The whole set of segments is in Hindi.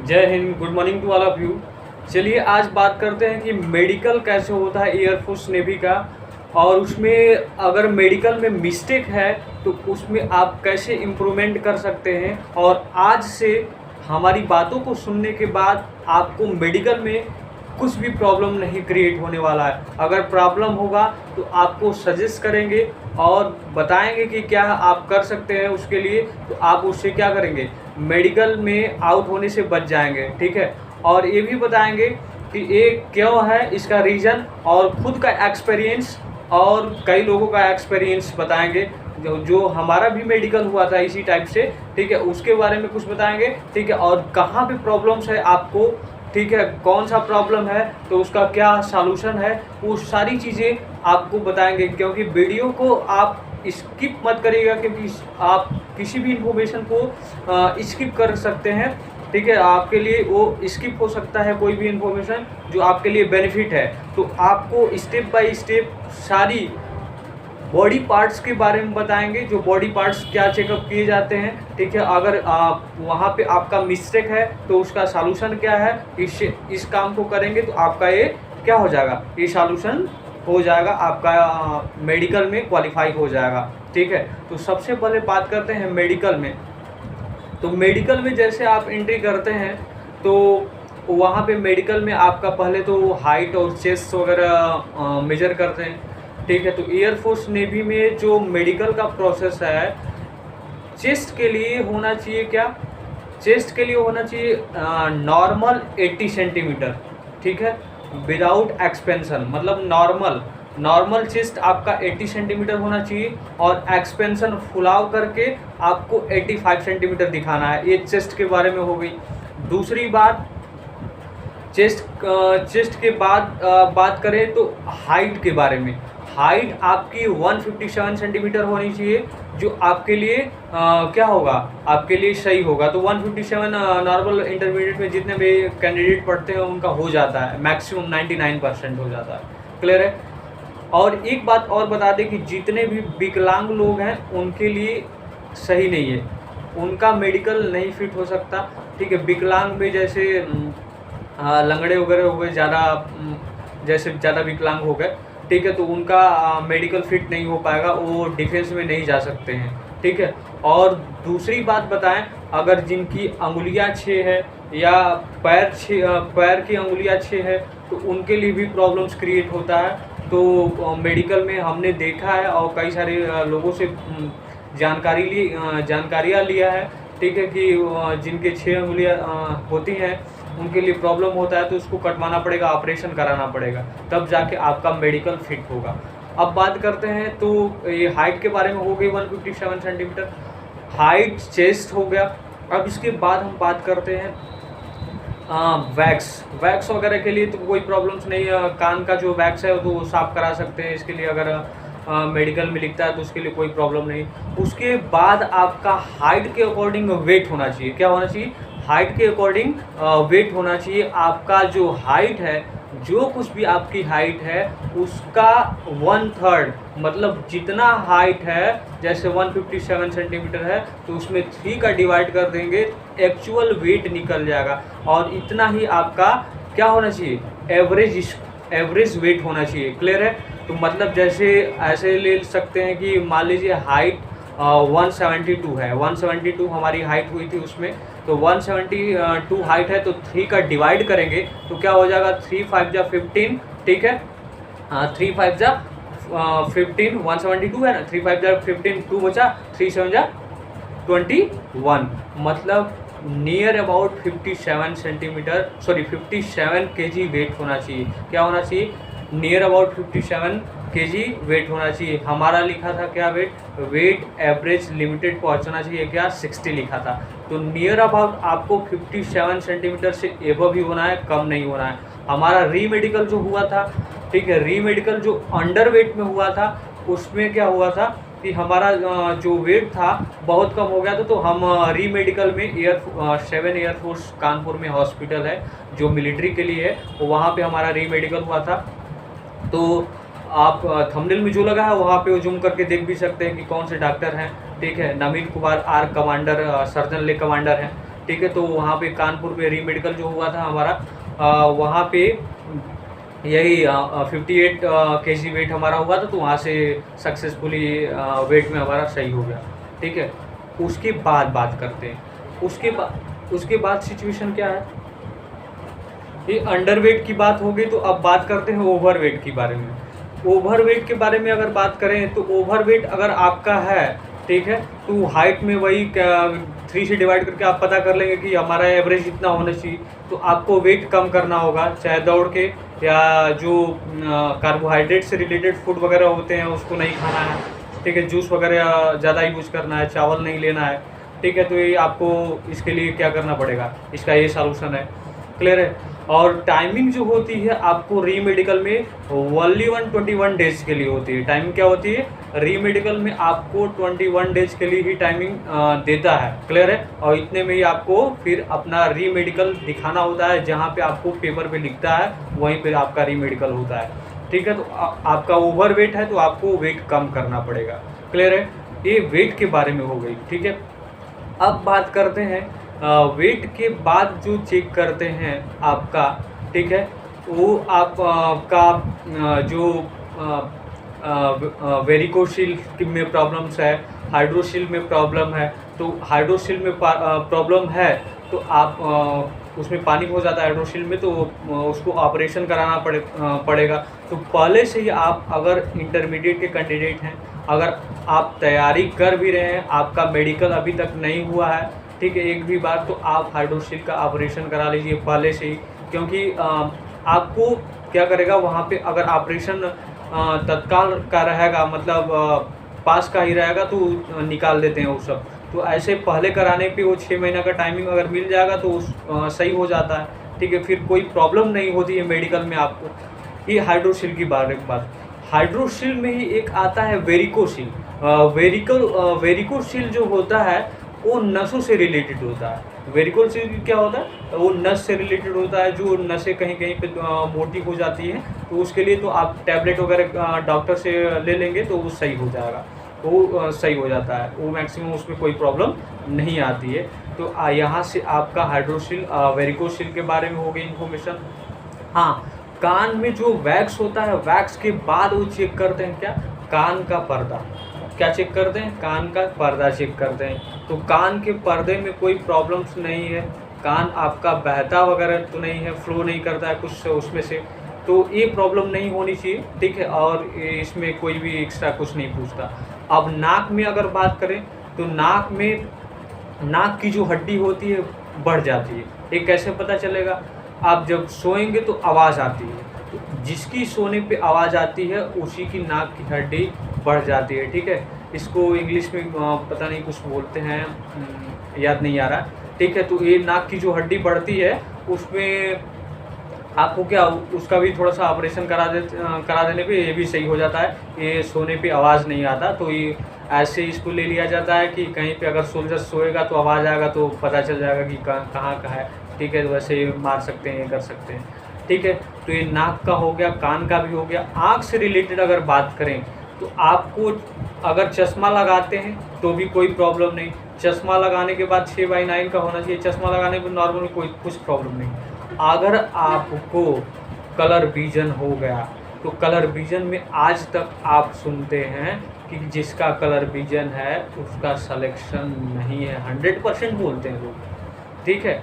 जय Hind, good morning to all of you. चलिए आज बात करते हैं कि मेडिकल कैसे होता है एयरफोर्स नेवी का, और उसमें अगर मेडिकल में मिस्टेक है तो उसमें आप कैसे इम्प्रूवमेंट कर सकते हैं। और आज से हमारी बातों को सुनने के बाद आपको मेडिकल में कुछ भी प्रॉब्लम नहीं क्रिएट होने वाला है। अगर प्रॉब्लम होगा तो आपको सजेस्ट करेंगे और बताएंगे कि क्या आप कर सकते हैं उसके लिए, तो आप उससे क्या करेंगे, मेडिकल में आउट होने से बच जाएंगे। ठीक है, और ये भी बताएंगे कि ये क्यों है, इसका रीज़न, और खुद का एक्सपीरियंस और कई लोगों का एक्सपीरियंस बताएंगे जो हमारा भी मेडिकल हुआ था इसी टाइप से। ठीक है, उसके बारे में कुछ बताएंगे। ठीक है, और कहाँ पे प्रॉब्लम्स है आपको, ठीक है, कौन सा प्रॉब्लम है तो उसका क्या सॉल्यूशन है, वो सारी चीज़ें आपको बताएंगे। क्योंकि वीडियो को आप स्किप मत करिएगा, क्योंकि आप किसी भी इंफॉर्मेशन को स्किप कर सकते हैं। ठीक है, आपके लिए वो स्किप हो सकता है कोई भी इंफॉर्मेशन जो आपके लिए बेनिफिट है। तो आपको स्टेप बाय स्टेप सारी बॉडी पार्ट्स के बारे में बताएंगे, जो बॉडी पार्ट्स क्या चेकअप किए जाते हैं। ठीक है, अगर आप वहाँ पे आपका मिस्टेक है तो उसका सॉल्यूशन क्या है, इस काम को करेंगे तो आपका ये क्या हो जाएगा, ये सॉल्यूशन हो जाएगा, आपका मेडिकल में क्वालिफाई हो जाएगा। ठीक है, तो सबसे पहले बात करते हैं मेडिकल में। तो मेडिकल में जैसे आप एंट्री करते हैं तो वहाँ पे मेडिकल में आपका पहले तो हाइट और चेस्ट वगैरह मेजर करते हैं। ठीक है, तो एयरफोर्स नेवी में जो मेडिकल का प्रोसेस है, चेस्ट के लिए होना चाहिए क्या, चेस्ट के लिए होना चाहिए नॉर्मल 80 सेंटीमीटर। ठीक है, विदाउट एक्सपेंशन, मतलब नॉर्मल चेस्ट आपका 80 सेंटीमीटर होना चाहिए, और एक्सपेंशन फुलाव करके आपको 85 सेंटीमीटर दिखाना है। ये चेस्ट के बारे में हो गई। दूसरी बात, चेस्ट के बाद बात करें तो हाइट के बारे में। हाइट आपकी 157 सेंटीमीटर होनी चाहिए, जो आपके लिए क्या होगा, आपके लिए सही होगा। तो 157 नॉर्मल इंटरमीडिएट में जितने भी कैंडिडेट पढ़ते हैं उनका हो जाता है, मैक्सिमम 99% हो जाता है। क्लियर है। और एक बात और बता दें कि जितने भी विकलांग लोग हैं उनके लिए सही नहीं है, उनका मेडिकल नहीं फिट हो सकता। ठीक है, विकलांग में जैसे लंगड़े वगैरह हो गए, जैसे ज़्यादा विकलांग हो गए, ठीक है, तो उनका मेडिकल फिट नहीं हो पाएगा, वो डिफेंस में नहीं जा सकते हैं। ठीक है, और दूसरी बात बताएं, अगर जिनकी अंगुलियां 6 है या पैर की अंगुलियां 6 है तो उनके लिए भी प्रॉब्लम्स क्रिएट होता है। तो मेडिकल में हमने देखा है और कई सारे लोगों से जानकारियाँ लिया है। ठीक है, कि जिनके 6 अंगुलियाँ होती हैं उनके लिए प्रॉब्लम होता है, तो उसको कटवाना पड़ेगा, ऑपरेशन कराना पड़ेगा, तब जाके आपका मेडिकल फिट होगा। अब बात करते हैं, तो ये हाइट के बारे में हो गई 157 सेंटीमीटर, हाइट चेस्ट हो गया। अब इसके बाद हम बात करते हैं वैक्स वगैरह के लिए तो कोई प्रॉब्लम्स नहीं है। कान का जो वैक्स है तो साफ़ करा सकते हैं, इसके लिए अगर मेडिकल में लिखता है तो उसके लिए कोई प्रॉब्लम नहीं। उसके बाद आपका हाइट के अकॉर्डिंग वेट होना चाहिए। क्या होना चाहिए, हाइट के अकॉर्डिंग वेट होना चाहिए। आपका जो हाइट है, जो कुछ भी आपकी हाइट है उसका 1/3, मतलब जितना हाइट है, जैसे 157 सेंटीमीटर है तो उसमें 3 का डिवाइड कर देंगे, एक्चुअल वेट निकल जाएगा। और इतना ही आपका क्या होना चाहिए, एवरेज वेट होना चाहिए। क्लियर है। तो मतलब जैसे ऐसे ले सकते हैं कि मान लीजिए हाइट 172 है, 172 हमारी हाइट हुई थी उसमें, तो 172 हाइट है तो 3 का डिवाइड करेंगे तो क्या हो जाएगा, 3 5 जा 15। ठीक है, 3 5 जा 15, 172 है ना, 3 5 जा 15, 2 बचा, 3 7 जा 21, मतलब near about 57 centimetre, sorry 57 kg weight होना चाहिए। क्या होना चाहिए, नियर अबाउट 57 kg वेट होना चाहिए। हमारा लिखा था क्या, वेट एवरेज लिमिटेड पहुंचना चाहिए, क्या 60 लिखा था। तो नियर अबाउट आपको 57 सेंटीमीटर से एबव ही होना है, कम नहीं होना है। हमारा री मेडिकल जो हुआ था, ठीक है, री मेडिकल जो अंडर वेट में हुआ था, उसमें क्या हुआ था कि हमारा जो वेट था बहुत कम हो गया था। तो हम री मेडिकल में 7 एयरफोर्स कानपुर में हॉस्पिटल है जो मिलिट्री के लिए है, तो वहाँ पे हमारा री मेडिकल हुआ था। तो आप थंबनेल में जो लगा है वहाँ पे जूम करके देख भी सकते हैं कि कौन से डॉक्टर हैं। ठीक है, नवीन कुमार आर कमांडर, सर्जन ले कमांडर हैं। ठीक है। तो वहाँ पे कानपुर में री मेडिकल जो हुआ था हमारा, वहाँ पे यही 58 केजी वेट हमारा हुआ था, तो वहाँ से सक्सेसफुली वेट में हमारा सही हो गया, ठीक है। उसके बाद बात करते हैं, उसके बाद सिचुएशन क्या है, ये अंडरवेट की बात हो गई। तो अब बात करते हैं ओवरवेट के बारे में। ओवरवेट के बारे में अगर बात करें तो ओवरवेट अगर आपका है, ठीक है, तो हाइट में वही 3 से डिवाइड करके आप पता कर लेंगे कि हमारा एवरेज इतना होना चाहिए। तो आपको वेट कम करना होगा, चाहे दौड़ के या जो कार्बोहाइड्रेट से रिलेटेड फूड वगैरह होते हैं उसको नहीं खाना है, ठीक है। जूस वगैरह ज़्यादा यूज करना है, चावल नहीं लेना है, ठीक है। तो ये आपको इसके लिए क्या करना पड़ेगा, इसका ये सॉल्यूशन है, क्लियर है। और टाइमिंग जो होती है आपको री मेडिकल में ओनली 121 डेज के लिए होती है। टाइमिंग क्या होती है, री मेडिकल में आपको 21 डेज के लिए ही टाइमिंग देता है, क्लियर है। और इतने में ही आपको फिर अपना री मेडिकल दिखाना होता है, जहाँ पे आपको पेपर पे लिखता है वहीं पे आपका री मेडिकल होता है, ठीक है। तो आपका ओवर वेट है तो आपको वेट कम करना पड़ेगा, क्लियर है। ये वेट के बारे में हो गई, ठीक है। अब बात करते हैं वेट के बाद जो चेक करते हैं आपका, ठीक है, वो आपका जो वेरिकोसिल में प्रॉब्लम्स है, हाइड्रोसिल में प्रॉब्लम है। तो हाइड्रोसिल में प्रॉब्लम है तो आप उसमें पानी हो जाता है हाइड्रोसिल में, तो उसको ऑपरेशन कराना पड़ेगा। तो पहले से ही आप अगर इंटरमीडिएट के कैंडिडेट हैं, अगर आप तैयारी कर भी रहे हैं, आपका मेडिकल अभी तक नहीं हुआ है, ठीक है, एक भी बार, तो आप हाइड्रोसिल का ऑपरेशन करा लीजिए पहले से ही। क्योंकि आपको क्या करेगा वहाँ पे, अगर ऑपरेशन तत्काल का रहेगा, मतलब पास का ही रहेगा, तो निकाल देते हैं वो सब। तो ऐसे पहले कराने पे वो 6 महीना का टाइमिंग अगर मिल जाएगा तो सही हो जाता है, ठीक है। फिर कोई प्रॉब्लम नहीं होती है मेडिकल में आपको। ये हाइड्रोसिल की बात। हाइड्रोसिल में ही एक आता है वेरिकोसिल। वेरिकोसिल जो होता है वो नसों से रिलेटेड होता है। वेरिकोसिल क्या होता है, वो नस से रिलेटेड होता है, जो नसें कहीं कहीं पे मोटी हो जाती हैं, तो उसके लिए तो आप टैबलेट वगैरह डॉक्टर से ले लेंगे तो वो सही हो जाएगा, वो सही हो जाता है, वो मैक्सिमम उसमें कोई प्रॉब्लम नहीं आती है। तो यहाँ से आपका हाइड्रोसिल वेरिकोसिल के बारे में हो गई इन्फॉर्मेशन। हाँ, कान में जो वैक्स होता है, वैक्स के बाद वो चेक करते हैं क्या, कान का पर्दा। क्या चेक करते हैं, कान का पर्दा चेक करते हैं। तो कान के पर्दे में कोई प्रॉब्लम्स नहीं है, कान आपका बहता वगैरह तो नहीं है, फ्लो नहीं करता है कुछ उसमें से, तो ये प्रॉब्लम नहीं होनी चाहिए, ठीक है। और इसमें कोई भी एक्स्ट्रा कुछ नहीं पूछता। अब नाक में अगर बात करें तो नाक की जो हड्डी होती है बढ़ जाती है। ये कैसे पता चलेगा, आप जब सोएंगे तो आवाज़ आती है, तो जिसकी सोने पे आवाज़ आती है उसी की नाक की हड्डी बढ़ जाती है, ठीक है। इसको इंग्लिश में पता नहीं कुछ बोलते हैं, याद नहीं आ रहा, ठीक है। तो ये नाक की जो हड्डी बढ़ती है उसमें आपको क्या, उसका भी थोड़ा सा ऑपरेशन करा देने पे ये भी सही हो जाता है, ये सोने पे आवाज़ नहीं आता। तो ये ऐसे इसको ले लिया जाता है कि कहीं पे अगर सोल्जर सोएगा तो आवाज़ आएगा तो पता चल जाएगा कि कहाँ का है, ठीक है। तो वैसे मार सकते हैं, ये कर सकते हैं, ठीक है। तो ये नाक का हो गया, कान का भी हो गया। आँख से रिलेटेड अगर बात करें तो आपको अगर चश्मा लगाते हैं तो भी कोई प्रॉब्लम नहीं, चश्मा लगाने के बाद 6/9 का होना चाहिए, चश्मा लगाने पर नॉर्मल कोई कुछ प्रॉब्लम नहीं। अगर आपको कलर विजन हो गया तो कलर विजन में आज तक आप सुनते हैं कि जिसका कलर विजन है उसका सिलेक्शन नहीं है, 100% बोलते हैं लोग, ठीक है।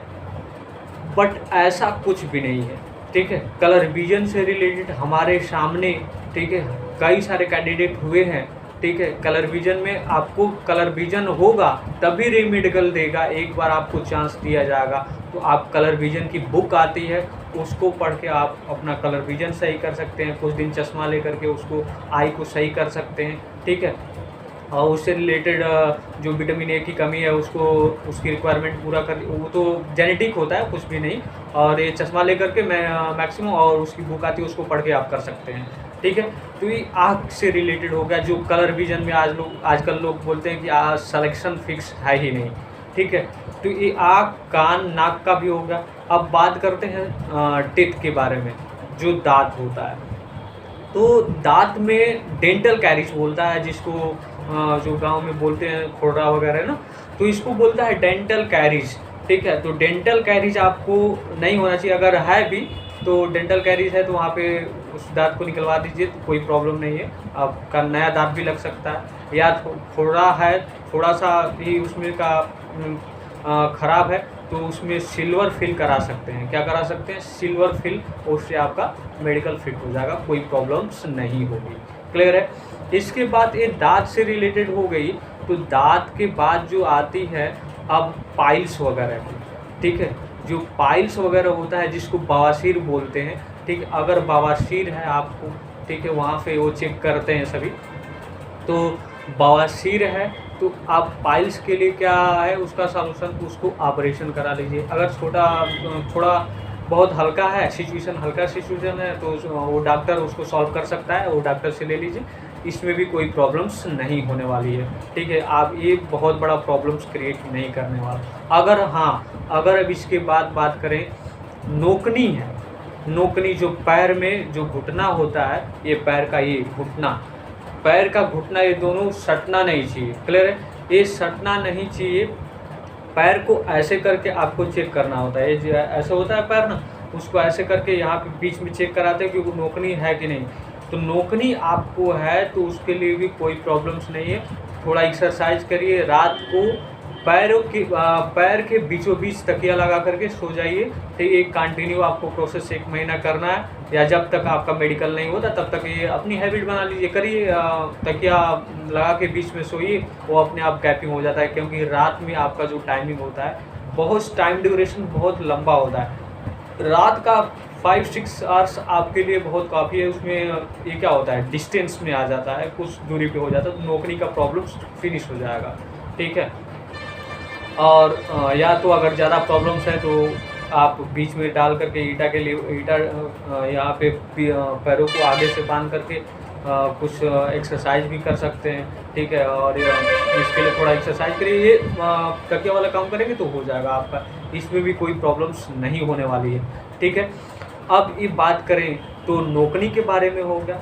बट ऐसा कुछ भी नहीं है, ठीक है। कलर विजन से रिलेटेड हमारे सामने, ठीक है, कई सारे कैंडिडेट हुए हैं, ठीक है। कलर विजन में आपको कलर विजन होगा तभी री मेडिकल देगा, एक बार आपको चांस दिया जाएगा। तो आप कलर विजन की बुक आती है, उसको पढ़ के आप अपना कलर विजन सही कर सकते हैं, कुछ दिन चश्मा लेकर के उसको आई को सही कर सकते हैं, ठीक है। और उससे रिलेटेड जो विटामिन ए की कमी है उसको, उसकी रिक्वायरमेंट पूरा कर, वो तो जेनेटिक होता है, कुछ भी नहीं। और ये चश्मा लेकर के मैं मैक्सिमम, और उसकी बुक आती है उसको पढ़ के आप कर सकते हैं, ठीक है। तो ये आँख से रिलेटेड हो गया। जो कलर विजन में आजकल लोग बोलते हैं कि आज सिलेक्शन फिक्स है ही नहीं, ठीक है। तो ये आँख, कान, नाक का भी होगा। अब बात करते हैं टीथ के बारे में, जो दांत होता है। तो दांत में डेंटल कैरीज बोलता है जिसको जो गांव में बोलते हैं खोड़ा वगैरह ना, तो इसको बोलता है डेंटल कैरीज, ठीक है। तो डेंटल कैरीज आपको नहीं होना चाहिए, अगर है भी तो डेंटल कैरीज है तो वहाँ पे उस दाँत को निकलवा दीजिए, तो कोई प्रॉब्लम नहीं है। आपका नया दाँत भी लग सकता है, या थोड़ा है, थोड़ा सा भी उसमें का ख़राब है तो उसमें सिल्वर फिल करा सकते हैं। क्या करा सकते हैं? सिल्वर फिल, उससे आपका मेडिकल फिट हो जाएगा, कोई प्रॉब्लम्स नहीं होगी। क्लियर है? इसके बाद ये दाँत से रिलेटेड हो गई, तो दाँत के बाद जो आती है अब पाइल्स वगैरह की, ठीक है। जो पाइल्स वगैरह होता है जिसको बवासीर बोलते हैं, ठीक। अगर बवासीर है आपको, ठीक है, वहाँ पे वो चेक करते हैं सभी, तो बवासीर है तो आप पाइल्स के लिए क्या है उसका सॉल्यूशन, उसको ऑपरेशन करा लीजिए। अगर थोड़ा बहुत हल्का है सिचुएशन, हल्का सिचुएशन है तो वो डॉक्टर उसको सॉल्व कर सकता है, वो डॉक्टर से ले लीजिए। इसमें भी कोई प्रॉब्लम्स नहीं होने वाली है, ठीक है। आप ये बहुत बड़ा प्रॉब्लम्स क्रिएट नहीं करने वाला। अगर हाँ, अगर अब इसके बाद बात करें, नोकनी है, नोकनी जो पैर में जो घुटना होता है, ये पैर का ये घुटना, पैर का घुटना, ये दोनों सटना नहीं चाहिए। क्लियर है? ये सटना नहीं चाहिए। पैर को ऐसे करके आपको चेक करना होता है, ये जो ऐसे होता है पैर ना, उसको ऐसे करके यहाँ पे बीच में चेक कराते हैं कि वो नोकनी है कि नहीं। तो नोकनी आपको है तो उसके लिए भी कोई प्रॉब्लम्स नहीं है। थोड़ा एक्सरसाइज करिए, रात को पैर के बीचों बीच तकिया लगा करके सो जाइए। तो ये कंटिन्यू आपको प्रोसेस 1 महीना करना है, या जब तक आपका मेडिकल नहीं होता तब तक ये अपनी हैबिट बना लीजिए, करिए। तकिया लगा के बीच में सोइए, वो अपने आप गैपिंग हो जाता है, क्योंकि रात में आपका जो टाइमिंग होता है, बहुत टाइम ड्यूरेशन बहुत लंबा होता है। रात का 5-6 आवर्स आपके लिए बहुत काफ़ी है। उसमें ये क्या होता है, डिस्टेंस में आ जाता है, कुछ दूरी पे हो जाता है, तो नौकरी का प्रॉब्लम्स फिनिश हो जाएगा, ठीक है। और या तो अगर ज़्यादा प्रॉब्लम्स है तो आप बीच में डाल करके ईटा के लिए यहाँ पे पैरों को आगे से बांध करके कुछ एक्सरसाइज भी कर सकते हैं, ठीक है। और इसके लिए थोड़ा एक्सरसाइज करिए, ये तकिया वाला काम करेंगे तो हो जाएगा आपका, इसमें भी कोई प्रॉब्लम्स नहीं होने वाली है, ठीक है। अब ये बात करें तो नोकनी के बारे में हो गया।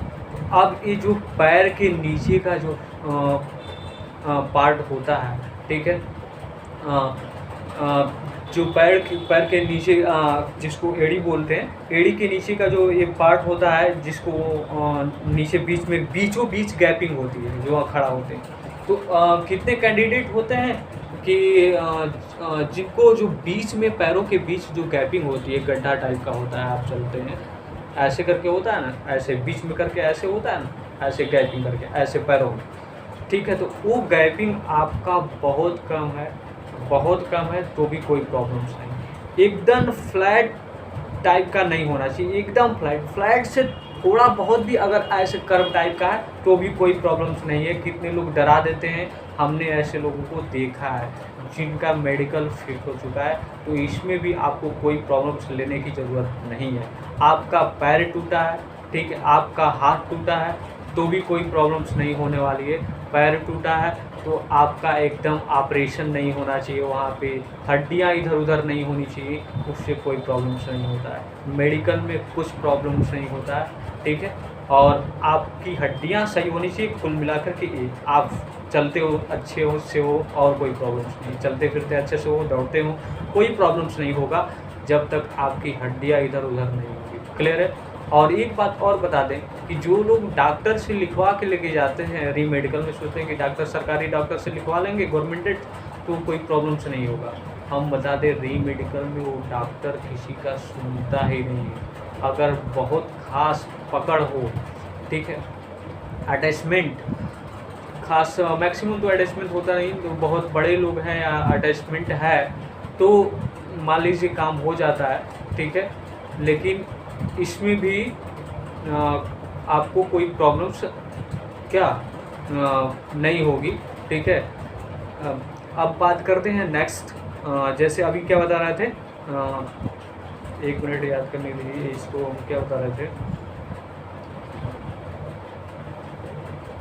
अब ये जो पैर के नीचे का जो पार्ट होता है, ठीक है, जो पैर के नीचे जिसको एड़ी बोलते हैं, एड़ी के नीचे का जो ये पार्ट होता है, जिसको नीचे बीच में बीचों बीच गैपिंग होती है, जो खड़ा होते हैं। तो कितने कैंडिडेट होते हैं कि जिनको जो बीच में पैरों के बीच जो गैपिंग होती है, गड्ढा टाइप का होता है, आप चलते हैं ऐसे करके होता है ना, ऐसे बीच में करके ऐसे होता है ना, ऐसे गैपिंग करके ऐसे पैरों में, ठीक है। तो वो गैपिंग आपका बहुत कम है, बहुत कम है तो भी कोई प्रॉब्लम्स नहीं। एकदम फ्लैट टाइप का नहीं होना चाहिए, एकदम फ्लैट से थोड़ा बहुत भी अगर ऐसे कर्व टाइप का है तो भी कोई प्रॉब्लम्स नहीं है। कितने लोग डरा देते हैं, हमने ऐसे लोगों को देखा है जिनका मेडिकल फिट हो चुका है। तो इसमें भी आपको कोई प्रॉब्लम्स लेने की ज़रूरत नहीं है। आपका पैर टूटा है, ठीक है, आपका हाथ टूटा है तो भी कोई प्रॉब्लम्स नहीं होने वाली है। पैर टूटा है तो आपका एकदम ऑपरेशन नहीं होना चाहिए, वहाँ पे हड्डियाँ इधर उधर नहीं होनी चाहिए, उससे कोई प्रॉब्लम्स नहीं होता है। मेडिकल में कुछ प्रॉब्लम्स नहीं होता है, ठीक है। और आपकी हड्डियाँ सही होनी चाहिए, कुल मिलाकर के आप चलते हो अच्छे हो से हो और कोई प्रॉब्लम्स नहीं, चलते फिरते अच्छे से हो, दौड़ते हो, कोई प्रॉब्लम्स नहीं होगा जब तक आपकी हड्डियाँ इधर उधर नहीं होगी। क्लियर है? और एक बात और बता दें कि जो लोग डॉक्टर से लिखवा के लेके जाते हैं, री मेडिकल में सोचते हैं कि डॉक्टर सरकारी डॉक्टर से लिखवा लेंगे गवर्नमेंटेड तो कोई प्रॉब्लम्स नहीं होगा। हम बता दें री मेडिकल में वो डॉक्टर किसी का सुनता ही नहीं है। अगर बहुत खास पकड़ हो, ठीक है, अटैचमेंट खास, मैक्सिमम तो अटैचमेंट होता नहीं, तो बहुत बड़े लोग हैं या अटैचमेंट है तो मान लीजिए काम हो जाता है, ठीक है। लेकिन इसमें भी आपको कोई प्रॉब्लम्स नहीं होगी, ठीक है। अब बात करते हैं नेक्स्ट, जैसे अभी क्या बता रहे थे, 1 मिनट याद करने के लिए, इसको हम क्या बता रहे थे,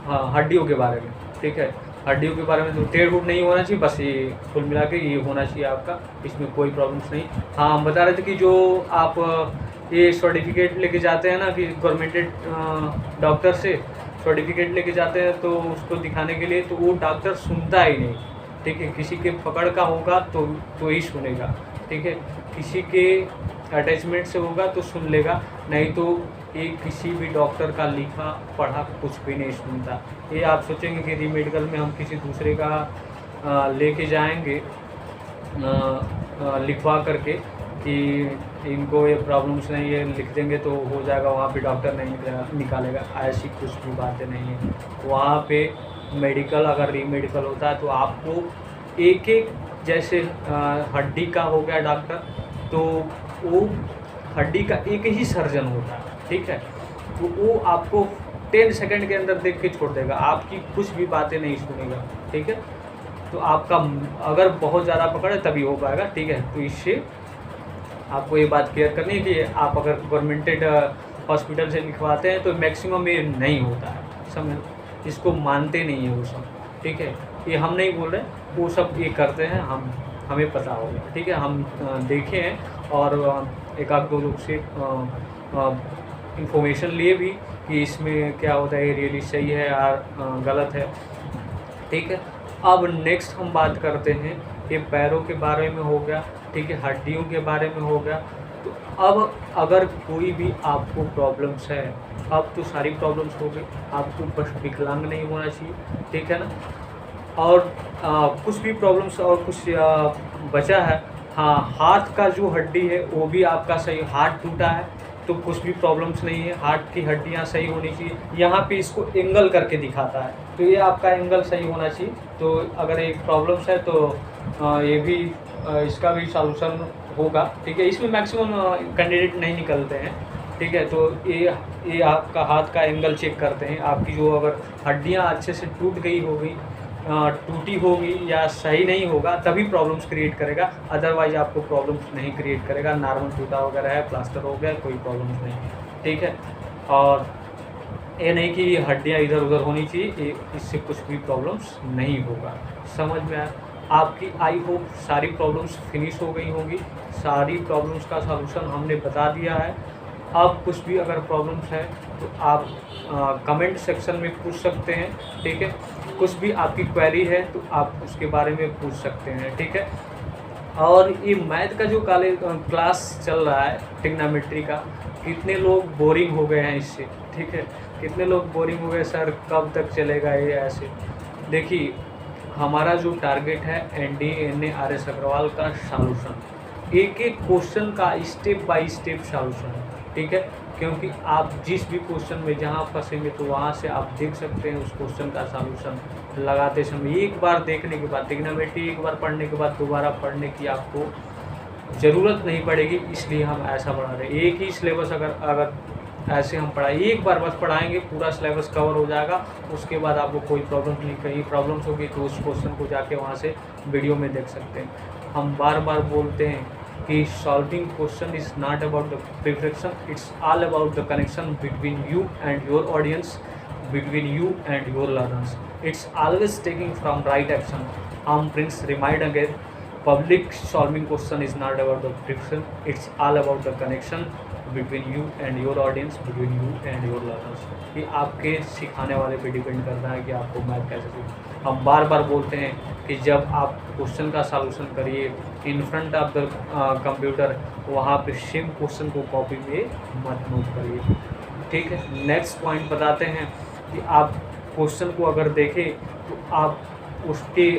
हाँ, हड्डियों के बारे में, ठीक है। हड्डियों के बारे में तो टेढ़ फूट नहीं होना चाहिए, बस ये कुल मिला के ये होना चाहिए आपका, इसमें कोई प्रॉब्लम्स नहीं। हाँ, हम बता रहे थे कि जो आप ये सर्टिफिकेट लेके जाते हैं ना कि गवर्नमेंटेड डॉक्टर से सर्टिफिकेट लेके जाते हैं तो उसको दिखाने के लिए, तो वो डॉक्टर सुनता ही नहीं, ठीक है, किसी के पकड़ का होगा तो ही सुनेगा, ठीक है, किसी के अटैचमेंट से होगा तो सुन लेगा, नहीं तो ये किसी भी डॉक्टर का लिखा पढ़ा कुछ भी नहीं सुनता। ये आप सोचेंगे कि रीमेडिकल में हम किसी दूसरे का लेके जाएंगे लिखवा करके कि इनको ये प्रॉब्लम्स नहीं है, लिख देंगे तो हो जाएगा, वहाँ पे डॉक्टर नहीं निकालेगा, ऐसी कुछ भी बातें नहीं है। वहाँ पे मेडिकल अगर रीमेडिकल होता है तो आपको एक एक जैसे हड्डी का हो गया डॉक्टर, तो वो हड्डी का एक ही सर्जन होता है, ठीक है, तो वो आपको 10 सेकंड के अंदर देख के छोड़ देगा, आपकी कुछ भी बातें नहीं सुनेगा, ठीक है। तो आपका अगर बहुत ज़्यादा पकड़ है तभी हो पाएगा, ठीक है। तो इससे आपको ये बात क्लियर करनी है कि आप अगर गवर्नमेंटेड हॉस्पिटल से लिखवाते हैं तो मैक्सिमम ये नहीं होता है, समझ, इसको मानते नहीं है वो सब, ठीक है। ये हम नहीं बोल रहे, वो सब ये करते हैं, हमें पता होगा, ठीक है, हम देखे हैं और एक आध दो लोग से इंफॉर्मेशन लिए भी कि इसमें क्या होता है, ये रियली सही है या गलत है, ठीक है। अब नेक्स्ट हम बात करते हैं, ये पैरों के बारे में हो गया, ठीक है, हड्डियों के बारे में हो गया। तो अब अगर कोई भी आपको प्रॉब्लम्स है, अब तो सारी प्रॉब्लम्स हो गई, आपको बस विकलांग नहीं होना चाहिए, ठीक है ना। और कुछ भी प्रॉब्लम्स और कुछ बचा है, हाँ, हाथ का जो हड्डी है वो भी आपका सही, हाथ टूटा है तो कुछ भी प्रॉब्लम्स नहीं है, हार्ट की हड्डियाँ सही होनी चाहिए। यहाँ पे इसको एंगल करके दिखाता है, तो ये आपका एंगल सही होना चाहिए। तो अगर एक प्रॉब्लम्स है तो ये भी इसका भी सॉल्यूशन होगा, ठीक है। इसमें मैक्सिमम कैंडिडेट नहीं निकलते हैं, ठीक है। तो ये आपका हाथ का एंगल चेक करते हैं, आपकी जो अगर हड्डियाँ अच्छे से टूट गई होगी, टूटी होगी या सही नहीं होगा तभी प्रॉब्लम्स क्रिएट करेगा, अदरवाइज आपको प्रॉब्लम्स नहीं क्रिएट करेगा। नॉर्मल टूटा वगैरह है, प्लास्टर हो गया, कोई प्रॉब्लम्स नहीं, ठीक है। और ये नहीं कि हड्डियाँ इधर उधर होनी चाहिए, इससे कुछ भी प्रॉब्लम्स नहीं होगा। समझ में आया? आपकी आई होप सारी प्रॉब्लम्स फिनिश हो गई होंगी, सारी प्रॉब्लम्स का सॉल्यूशन हमने बता दिया है। अब कुछ भी अगर प्रॉब्लम्स है तो आप कमेंट सेक्शन में पूछ सकते हैं, ठीक है। कुछ भी आपकी क्वेरी है तो आप उसके बारे में पूछ सकते हैं, ठीक है। और ये मैथ का जो क्लास चल रहा है ट्रिग्नोमेट्री का, कितने लोग बोरिंग हो गए हैं इससे, ठीक है, कितने लोग बोरिंग हो गए, सर कब तक चलेगा ये ऐसे। देखिए, हमारा जो टारगेट है NDA NA RS अग्रवाल का सॉल्यूशन, एक एक क्वेश्चन का स्टेप बाय स्टेप सॉल्यूशन, ठीक है। क्योंकि आप जिस भी क्वेश्चन में जहाँ फंसेंगे तो वहाँ से आप देख सकते हैं उस क्वेश्चन का सॉल्यूशन लगाते समय। एक बार देखने के बाद, ट्रिग्नोमेट्री एक बार पढ़ने के बाद दोबारा पढ़ने की आपको ज़रूरत नहीं पड़ेगी, इसलिए हम ऐसा पढ़ा रहे हैं। एक ही सिलेबस अगर ऐसे हम पढ़ाएं, एक बार बस पढ़ाएंगे, पूरा सिलेबस कवर हो जाएगा, उसके बाद आपको कोई प्रॉब्लम नहीं, कहीं प्रॉब्लम्स होगी तो उस क्वेश्चन को जाके वहाँ से वीडियो में देख सकते हैं। हम बार बार बोलते हैं कि solving question is not about the perfection, it's all about the connection between you and your audience, between you and your learners. It's always taking from right action. Prince remind again, public solving question is not about the perfection, it's all about the connection between you and your audience, between you and your learners. ये आपके सिखाने वाले पे डिपेंड करता है कि आपको मैथ कैसे सीखना। हम बार बार बोलते हैं कि जब आप क्वेश्चन का सॉल्यूशन करिए in front of the computer, वहाँ पे सेम क्वेश्चन को कॉपी में मत नोट करिए, ठीक है। नेक्स्ट पॉइंट बताते हैं कि आप क्वेश्चन को अगर देखें तो आप उसके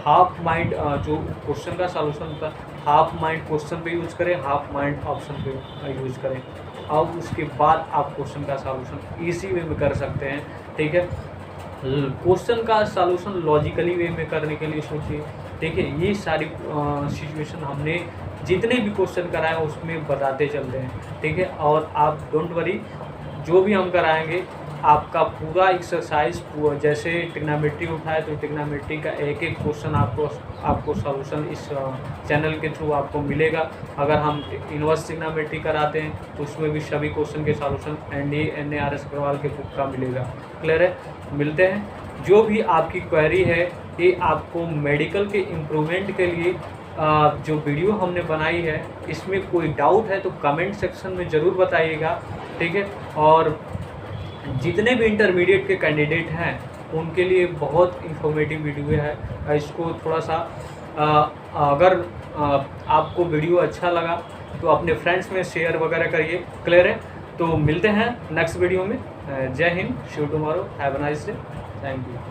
हाफ माइंड, जो क्वेश्चन का सॉल्यूशन होता है, हाफ माइंड क्वेश्चन पे यूज़ करें, हाफ माइंड ऑप्शन पे यूज़ करें। अब उसके बाद आप क्वेश्चन का सॉल्यूशन इजी वे में कर सकते हैं, ठीक है। क्वेश्चन का सॉल्यूशन लॉजिकली वे में करने के लिए सोचिए, ठीक है। ये सारी सिचुएशन हमने जितने भी क्वेश्चन कराए उसमें बताते चलते हैं, ठीक है। और आप डोंट वरी, जो भी हम कराएंगे आपका पूरा एक्सरसाइज, जैसे ट्रिग्नोमेट्री उठाए तो ट्रिग्नोमेट्री का एक एक क्वेश्चन आपको सॉल्यूशन इस चैनल के थ्रू आपको मिलेगा। अगर हम इनवर्स ट्रिग्नोमेट्री कराते हैं तो उसमें भी सभी क्वेश्चन के solution NDA NA RS Agarwal के बुक का मिलेगा। क्लियर है? मिलते हैं। जो भी आपकी क्वेरी है, ये आपको मेडिकल के इम्प्रूवमेंट के लिए जो वीडियो हमने बनाई है, इसमें कोई डाउट है तो कमेंट सेक्शन में ज़रूर बताइएगा, ठीक है। और जितने भी इंटरमीडिएट के कैंडिडेट हैं उनके लिए बहुत इंफॉर्मेटिव वीडियो है। इसको थोड़ा सा अगर आपको वीडियो अच्छा लगा तो अपने फ्रेंड्स में शेयर वगैरह करिए। क्लियर है? तो मिलते हैं नेक्स्ट वीडियो में। जय हिंद, see you tomorrow, have a nice day, thank you.